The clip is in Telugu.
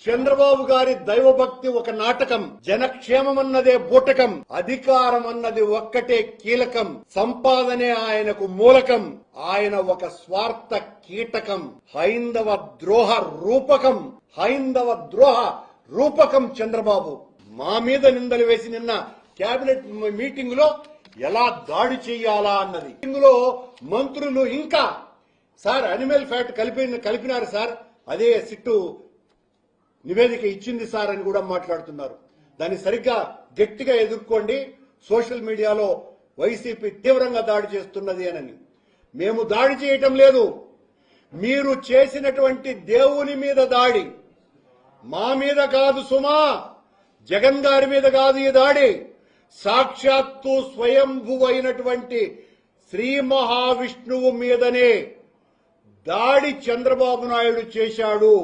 చంద్రబాబు గారి దైవభక్తి ఒక నాటకం, జనక్షేమమన్నదే బూటకం, అధికారం అన్నది ఒక్కటే కీలకం, సంపాదనే ఆయనకు మూలకం, ఆయన ఒక స్వార్థ కీటకం, హైందవ ద్రోహ రూపకం చంద్రబాబు. మా మీద నిందలు వేసి నిన్న కేబినెట్ మీటింగ్ లో ఎలా దాడి చెయ్యాలా అన్నది. మీటింగ్ లో మంత్రులు ఇంకా సార్ అనిమల్ ఫ్యాట్ కలిపినారు సార్, అదే సిట్టు నివేదిక ఇచ్చింది సార్ అని కూడా మాట్లాడుతున్నారు. దాన్ని సరిగ్గా గట్టిగా ఎదుర్కోండి. సోషల్ మీడియాలో వైసీపీ తీవ్రంగా దాడి చేస్తున్నది అని. మేము దాడి చేయటం లేదు, మీరు చేసినటువంటి దేవుని మీద దాడి, మా మీద కాదు సుమా, జగన్ గారి మీద కాదు ఈ దాడి, సాక్షాత్తు స్వయంభూ అయినటువంటి శ్రీ మహావిష్ణువు మీదనే దాడి చంద్రబాబు నాయుడు చేశాడు.